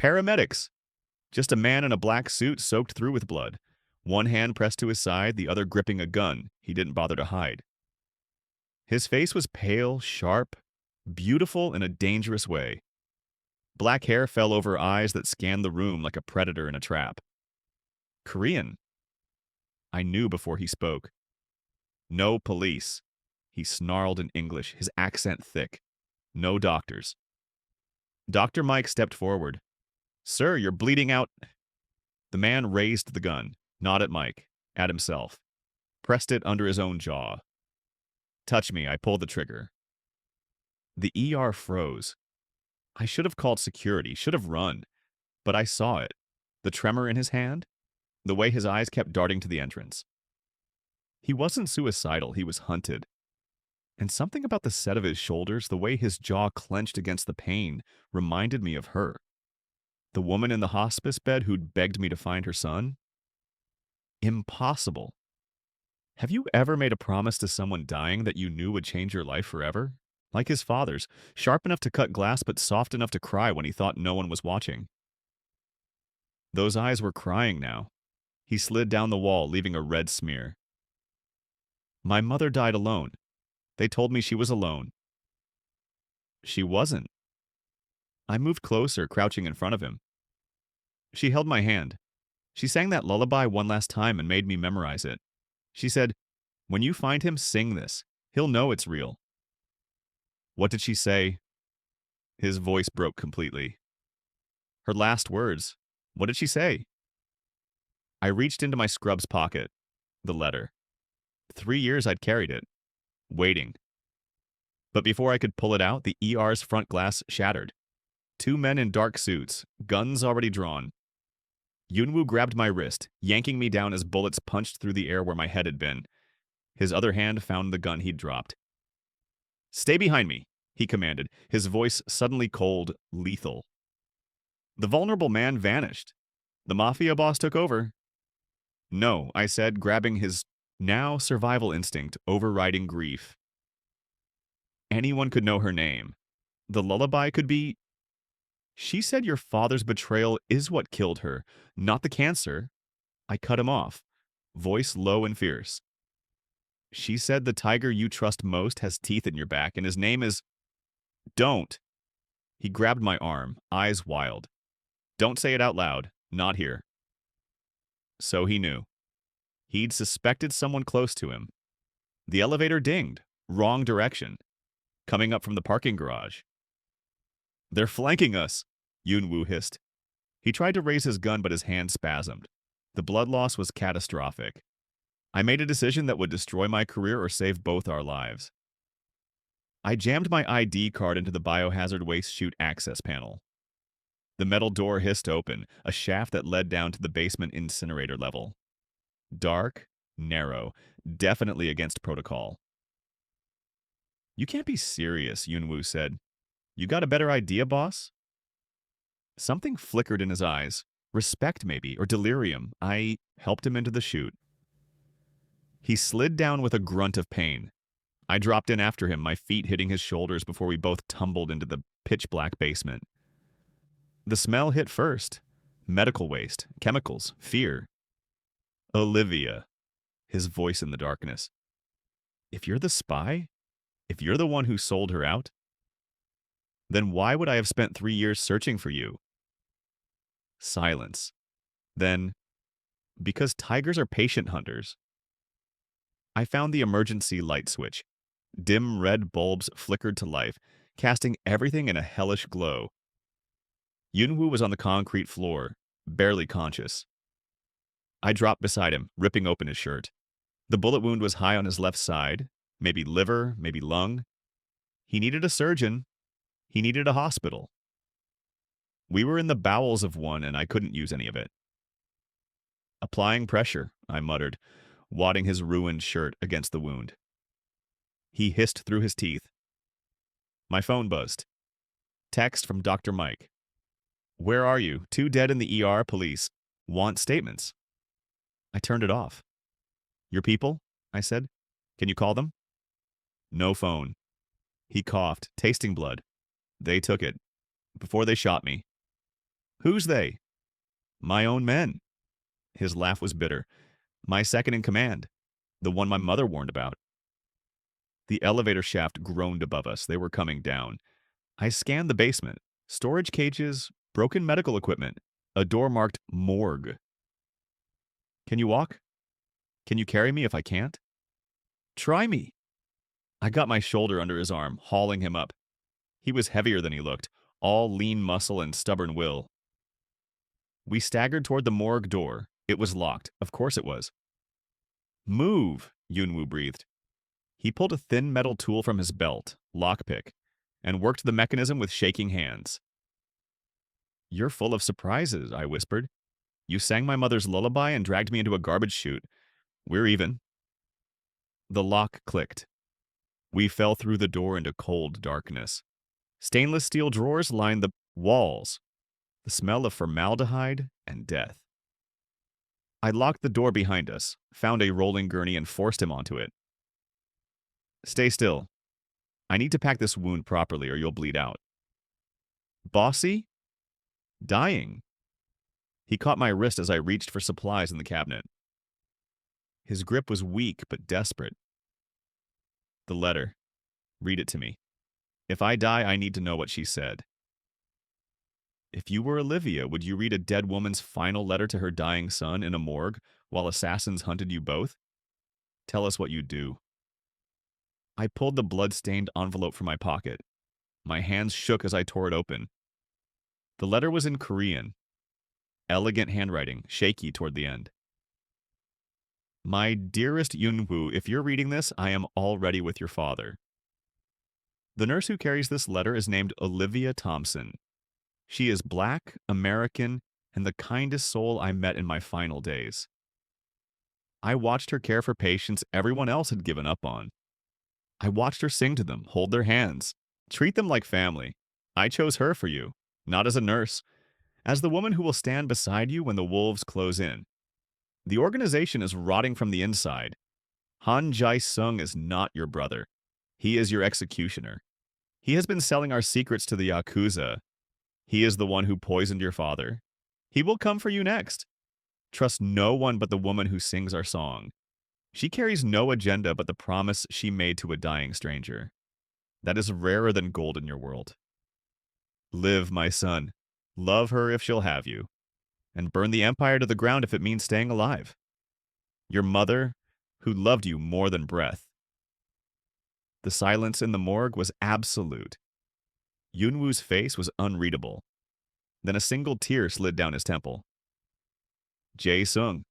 Paramedics! Just a man in a black suit soaked through with blood. One hand pressed to his side, the other gripping a gun he didn't bother to hide. His face was pale, sharp, beautiful in a dangerous way. Black hair fell over eyes that scanned the room like a predator in a trap. Korean. I knew before he spoke. No police. He snarled in English, his accent thick. No doctors. Dr. Mike stepped forward. Sir, you're bleeding out. The man raised the gun, not at Mike, at himself. Pressed it under his own jaw. Touch me, I pulled the trigger. The ER froze. I should have called security, should have run. But I saw it. The tremor in his hand. The way his eyes kept darting to the entrance. He wasn't suicidal, he was hunted. And something about the set of his shoulders, the way his jaw clenched against the pain, reminded me of her. The woman in the hospice bed who'd begged me to find her son? Impossible. Have you ever made a promise to someone dying that you knew would change your life forever? Like his father's, sharp enough to cut glass but soft enough to cry when he thought no one was watching. Those eyes were crying now. He slid down the wall, leaving a red smear. My mother died alone. They told me she was alone. She wasn't. I moved closer, crouching in front of him. She held my hand. She sang that lullaby one last time and made me memorize it. She said, when you find him, sing this. He'll know it's real. What did she say? His voice broke completely. Her last words. What did she say? I reached into my scrubs pocket. The letter. 3 years I'd carried it. Waiting. But before I could pull it out, the ER's front glass shattered. 2 men in dark suits, guns already drawn. Yunwoo grabbed my wrist, yanking me down as bullets punched through the air where my head had been. His other hand found the gun he'd dropped. Stay behind me, he commanded, his voice suddenly cold, lethal. The vulnerable man vanished. The Mafia boss took over. No, I said, grabbing his now survival instinct, overriding grief. Anyone could know her name. The lullaby could be... She said your father's betrayal is what killed her, not the cancer. I cut him off, voice low and fierce. She said the tiger you trust most has teeth in your back, and his name is... Don't. He grabbed my arm, eyes wild. Don't say it out loud, not here. So he knew. He'd suspected someone close to him. The elevator dinged, wrong direction, coming up from the parking garage. They're flanking us, Yunwoo hissed. He tried to raise his gun, but his hand spasmed. The blood loss was catastrophic. I made a decision that would destroy my career or save both our lives. I jammed my ID card into the biohazard waste chute access panel. The metal door hissed open, a shaft that led down to the basement incinerator level. Dark, narrow, definitely against protocol. You can't be serious, Yunwoo said. You got a better idea, boss? Something flickered in his eyes. Respect, maybe, or delirium. I helped him into the chute. He slid down with a grunt of pain. I dropped in after him, my feet hitting his shoulders before we both tumbled into the pitch-black basement. The smell hit first. Medical waste, chemicals, fear. Olivia, his voice in the darkness. If you're the spy, if you're the one who sold her out, then why would I have spent 3 years searching for you? Silence. Then, because tigers are patient hunters. I found the emergency light switch. Dim red bulbs flickered to life, casting everything in a hellish glow. Yunwoo was on the concrete floor, barely conscious. I dropped beside him, ripping open his shirt. The bullet wound was high on his left side, maybe liver, maybe lung. He needed a surgeon. He needed a hospital. We were in the bowels of one, and I couldn't use any of it. Applying pressure, I muttered, wadding his ruined shirt against the wound. He hissed through his teeth. My phone buzzed. Text from Dr. Mike. Where are you? 2 dead in the ER, police. Want statements. I turned it off. Your people? I said. Can you call them? No phone. He coughed, tasting blood. They took it. Before they shot me. Who's they? My own men. His laugh was bitter. My second in command. The one my mother warned about. The elevator shaft groaned above us. They were coming down. I scanned the basement. Storage cages, broken medical equipment, a door marked morgue. Can you walk? Can you carry me if I can't? Try me. I got my shoulder under his arm, hauling him up. He was heavier than he looked, all lean muscle and stubborn will. We staggered toward the morgue door. It was locked. Of course it was. Move, Yunwoo breathed. He pulled a thin metal tool from his belt, lockpick, and worked the mechanism with shaking hands. You're full of surprises, I whispered. You sang my mother's lullaby and dragged me into a garbage chute. We're even. The lock clicked. We fell through the door into cold darkness. Stainless steel drawers lined the walls. The smell of formaldehyde and death. I locked the door behind us, found a rolling gurney, and forced him onto it. Stay still. I need to pack this wound properly or you'll bleed out. Bossy? Dying. He caught my wrist as I reached for supplies in the cabinet. His grip was weak but desperate. The letter. Read it to me. If I die, I need to know what she said. If you were Olivia, would you read a dead woman's final letter to her dying son in a morgue while assassins hunted you both? Tell us what you'd do. I pulled the blood-stained envelope from my pocket. My hands shook as I tore it open. The letter was in Korean. Elegant handwriting, shaky toward the end. My dearest Yunwoo, if you're reading this, I am already with your father. The nurse who carries this letter is named Olivia Thompson. She is Black, American, and the kindest soul I met in my final days. I watched her care for patients everyone else had given up on. I watched her sing to them, hold their hands, treat them like family. I chose her for you, not as a nurse, as the woman who will stand beside you when the wolves close in. The organization is rotting from the inside. Han Jae-sung is not your brother. He is your executioner. He has been selling our secrets to the Yakuza. He is the one who poisoned your father. He will come for you next. Trust no one but the woman who sings our song. She carries no agenda but the promise she made to a dying stranger. That is rarer than gold in your world. Live, my son. Love her if she'll have you. And burn the empire to the ground if it means staying alive. Your mother, who loved you more than breath. The silence in the morgue was absolute. Yunwoo's face was unreadable. Then a single tear slid down his temple. Jae-sung.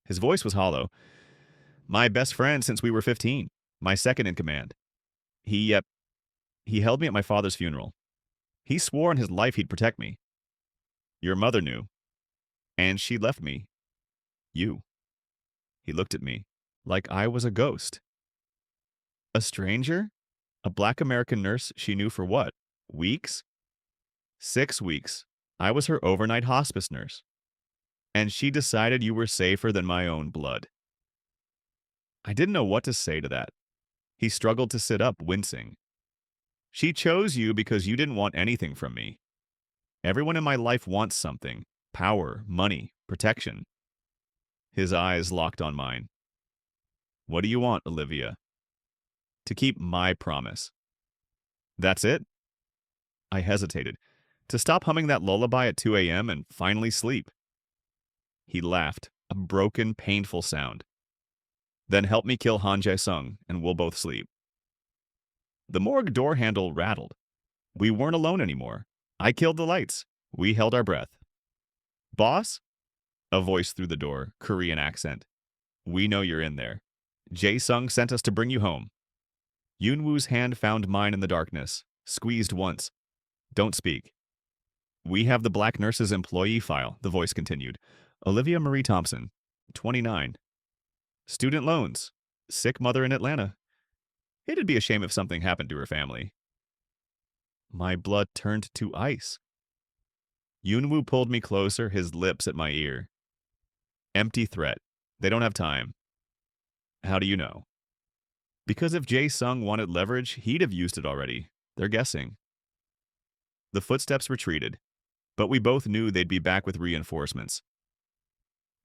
His voice was hollow. My best friend since we were 15. My second in command. He held me at my father's funeral. He swore on his life he'd protect me. Your mother knew. And she left me. You. He looked at me like I was a ghost. A stranger? A Black American nurse she knew for what? Weeks? 6 weeks. I was her overnight hospice nurse. And she decided you were safer than my own blood. I didn't know what to say to that. He struggled to sit up, wincing. She chose you because you didn't want anything from me. Everyone in my life wants something. Power, money, protection. His eyes locked on mine. What do you want, Olivia? To keep my promise. That's it? I hesitated. To stop humming that lullaby at 2 a.m. and finally sleep. He laughed, a broken, painful sound. Then help me kill Han Jae-sung, and we'll both sleep. The morgue door handle rattled. We weren't alone anymore. I killed the lights. We held our breath. Boss? A voice through the door, Korean accent. We know you're in there. Jae-sung sent us to bring you home. Yunwoo's hand found mine in the darkness, squeezed once. Don't speak. We have the black nurse's employee file, the voice continued. Olivia Marie Thompson, 29. Student loans. Sick mother in Atlanta. It'd be a shame if something happened to her family. My blood turned to ice. Yunwoo pulled me closer, his lips at my ear. Empty threat. They don't have time. How do you know? Because if Jae-sung wanted leverage, he'd have used it already. They're guessing. The footsteps retreated. But we both knew they'd be back with reinforcements.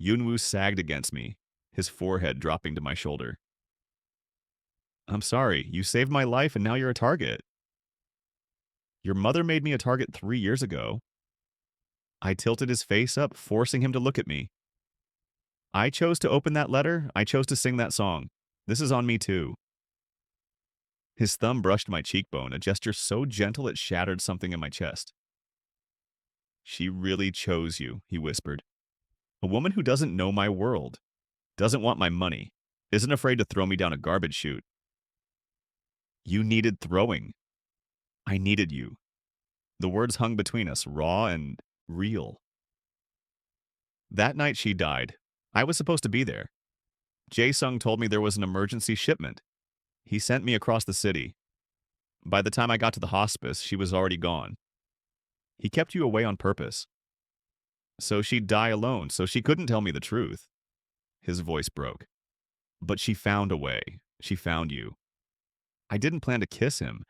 Yunwoo sagged against me, his forehead dropping to my shoulder. I'm sorry, you saved my life and now you're a target. Your mother made me a target 3 years ago. I tilted his face up, forcing him to look at me. I chose to open that letter. I chose to sing that song. This is on me too. His thumb brushed my cheekbone, a gesture so gentle it shattered something in my chest. She really chose you, he whispered. A woman who doesn't know my world, doesn't want my money, isn't afraid to throw me down a garbage chute. You needed throwing. I needed you. The words hung between us, raw and real. That night she died. I was supposed to be there. Jae-sung told me there was an emergency shipment. He sent me across the city. By the time I got to the hospice, she was already gone. He kept you away on purpose. So she'd die alone, so she couldn't tell me the truth. His voice broke. But she found a way. She found you. I didn't plan to kiss him,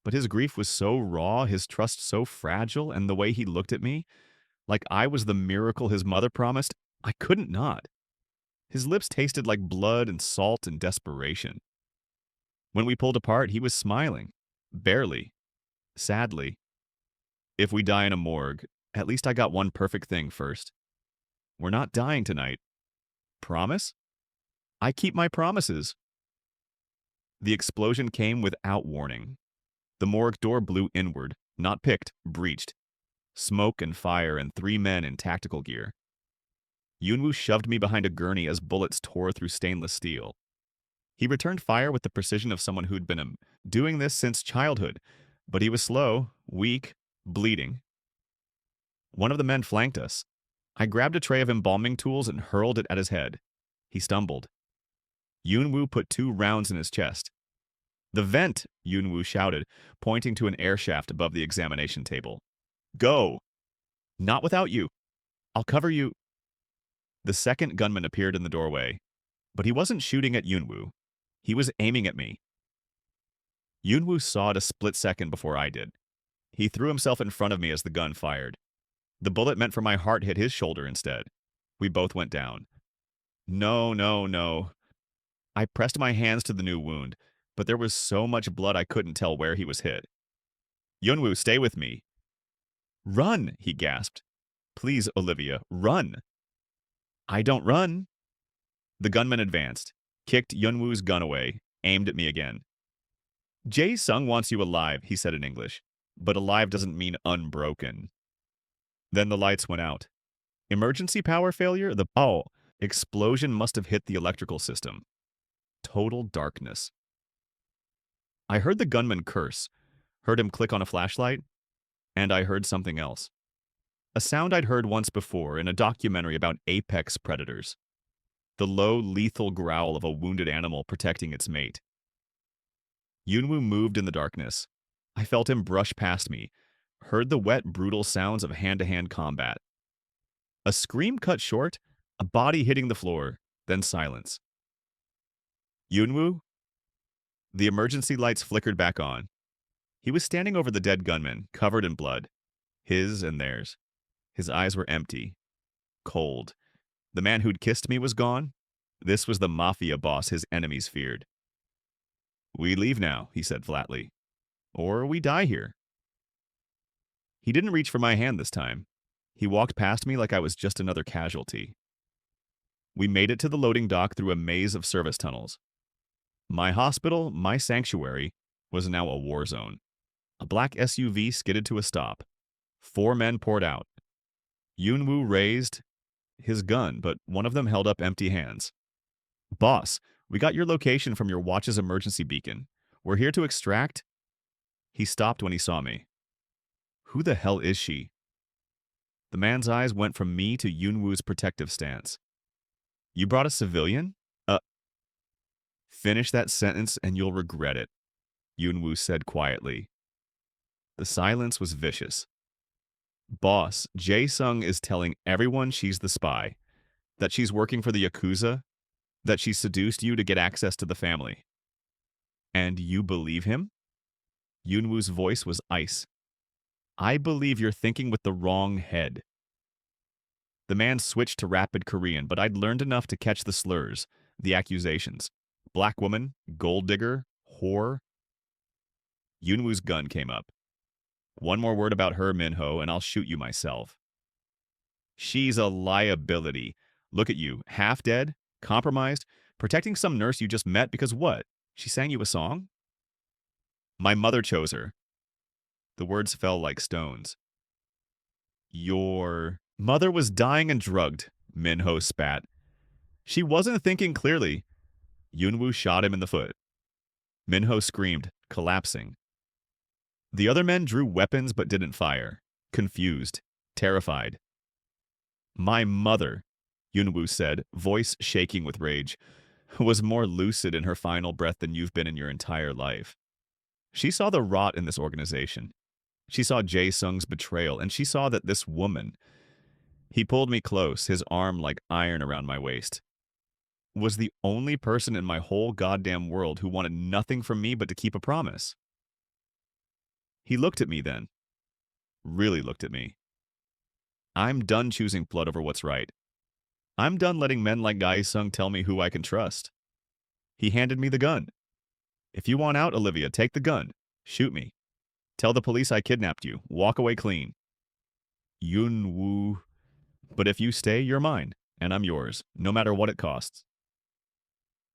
but his grief was so raw, his trust so fragile, and the way he looked at me, like I was the miracle his mother promised, I couldn't not. His lips tasted like blood and salt and desperation. When we pulled apart, he was smiling. Barely. Sadly. If we die in a morgue, at least I got one perfect thing first. We're not dying tonight. Promise? I keep my promises. The explosion came without warning. The morgue door blew inward, not picked, breached. Smoke and fire and 3 men in tactical gear. Yunwoo shoved me behind a gurney as bullets tore through stainless steel. He returned fire with the precision of someone who'd been doing this since childhood, but he was slow, weak, bleeding. One of the men flanked us. I grabbed a tray of embalming tools and hurled it at his head. He stumbled. Yunwoo put 2 rounds in his chest. The vent, Yunwoo shouted, pointing to an air shaft above the examination table. Go! Not without you. I'll cover you. The second gunman appeared in the doorway, but he wasn't shooting at Yunwoo. He was aiming at me. Yunwoo saw it a split second before I did. He threw himself in front of me as the gun fired. The bullet meant for my heart hit his shoulder instead. We both went down. No, no, no. I pressed my hands to the new wound, but there was so much blood I couldn't tell where he was hit. Yunwoo, stay with me. Run, he gasped. Please, Olivia, run. I don't run. The gunman advanced, kicked Yunwoo's gun away, aimed at me again. Jae-sung wants you alive, he said in English, but alive doesn't mean unbroken. Then the lights went out. Emergency power failure? Explosion must have hit the electrical system. Total darkness. I heard the gunman curse, heard him click on a flashlight, and I heard something else. A sound I'd heard once before in a documentary about apex predators. The low, lethal growl of a wounded animal protecting its mate. Yunwoo moved in the darkness. I felt him brush past me, heard the wet, brutal sounds of hand-to-hand combat. A scream cut short, a body hitting the floor, then silence. Yunwoo? The emergency lights flickered back on. He was standing over the dead gunman, covered in blood. His and theirs. His eyes were empty. Cold. The man who'd kissed me was gone. This was the Mafia boss his enemies feared. We leave now, he said flatly. Or we die here. He didn't reach for my hand this time. He walked past me like I was just another casualty. We made it to the loading dock through a maze of service tunnels. My hospital, my sanctuary, was now a war zone. A black SUV skidded to a stop. 4 men poured out. Yunwoo raised his gun, but one of them held up empty hands. Boss, we got your location from your watch's emergency beacon. We're here to extract... He stopped when he saw me. Who the hell is she? The man's eyes went from me to Yunwoo's protective stance. You brought a civilian? Finish that sentence and you'll regret it, Yunwoo said quietly. The silence was vicious. Boss, Jae-sung is telling everyone she's the spy, that she's working for the Yakuza, that she seduced you to get access to the family. And you believe him? Yunwoo's voice was ice. I believe you're thinking with the wrong head. The man switched to rapid Korean, but I'd learned enough to catch the slurs, the accusations. Black woman, gold digger, whore. Yunwoo's gun came up. One more word about her, Minho, and I'll shoot you myself. She's a liability. Look at you, half dead, compromised, protecting some nurse you just met because what? She sang you a song? My mother chose her. The words fell like stones. Your mother was dying and drugged, Minho spat. She wasn't thinking clearly. Yunwoo shot him in the foot. Minho screamed, collapsing. The other men drew weapons but didn't fire, confused, terrified. My mother, Yunwoo said, voice shaking with rage, was more lucid in her final breath than you've been in your entire life. She saw the rot in this organization. She saw Jae Sung's betrayal, and she saw that this woman— he pulled me close, his arm like iron around my waist— was the only person in my whole goddamn world who wanted nothing from me but to keep a promise. He looked at me then. Really looked at me. I'm done choosing blood over what's right. I'm done letting men like Jae Sung tell me who I can trust. He handed me the gun. If you want out, Olivia, take the gun. Shoot me. Tell the police I kidnapped you. Walk away clean. Yunwoo. But if you stay, you're mine, and I'm yours, no matter what it costs.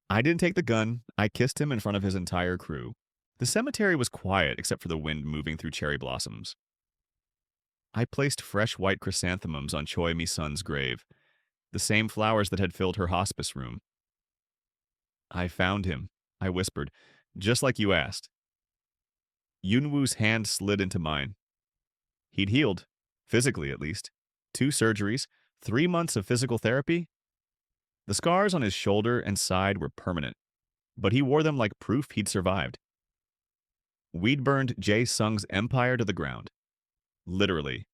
I didn't take the gun. I kissed him in front of his entire crew. The cemetery was quiet except for the wind moving through cherry blossoms. I placed fresh white chrysanthemums on Choi Mi-sun's grave, the same flowers that had filled her hospice room. I found him, I whispered, just like you asked. Yunwoo's hand slid into mine. He'd healed, physically at least. 2 surgeries, 3 months of physical therapy. The scars on his shoulder and side were permanent, but he wore them like proof he'd survived. We'd burned Jae Sung's empire to the ground. Literally.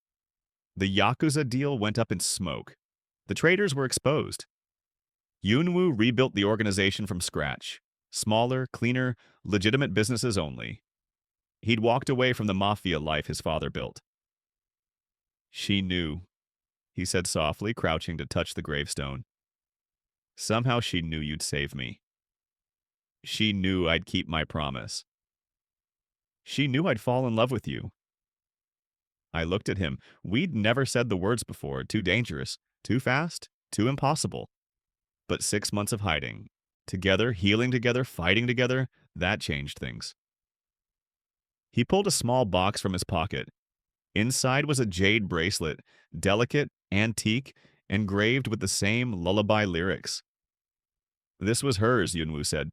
The Yakuza deal went up in smoke. The traitors were exposed. Yunwoo rebuilt the organization from scratch. Smaller, cleaner, legitimate businesses only. He'd walked away from the Mafia life his father built. She knew, he said softly, crouching to touch the gravestone. Somehow she knew you'd save me. She knew I'd keep my promise. She knew I'd fall in love with you. I looked at him. We'd never said the words before. Too dangerous, too fast, too impossible. But 6 months of hiding, together, healing together, fighting together, that changed things. He pulled a small box from his pocket. Inside was a jade bracelet, delicate, antique, engraved with the same lullaby lyrics. This was hers, Yunwoo said.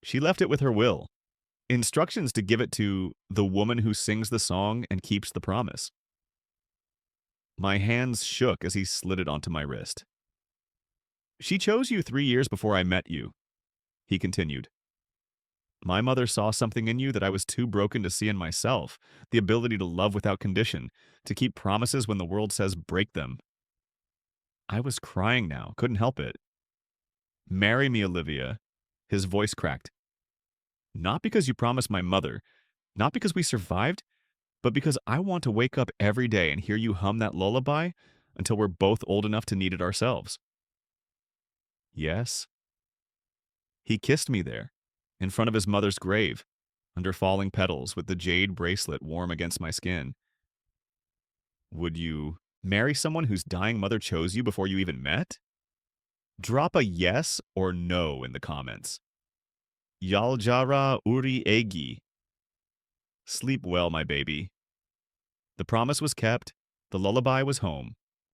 She left it with her will. Instructions to give it to the woman who sings the song and keeps the promise. My hands shook as he slid it onto my wrist. She chose you 3 years before I met you, he continued. My mother saw something in you that I was too broken to see in myself, the ability to love without condition, to keep promises when the world says break them. I was crying now, couldn't help it. Marry me, Olivia. His voice cracked. Not because you promised my mother, not because we survived, but because I want to wake up every day and hear you hum that lullaby until we're both old enough to need it ourselves. Yes. He kissed me there, in front of his mother's grave, under falling petals with the jade bracelet warm against my skin. Would you marry someone whose dying mother chose you before you even met? Drop a yes or no in the comments. Yaljara uri egi. Sleep well, my baby. The promise was kept. The lullaby was home.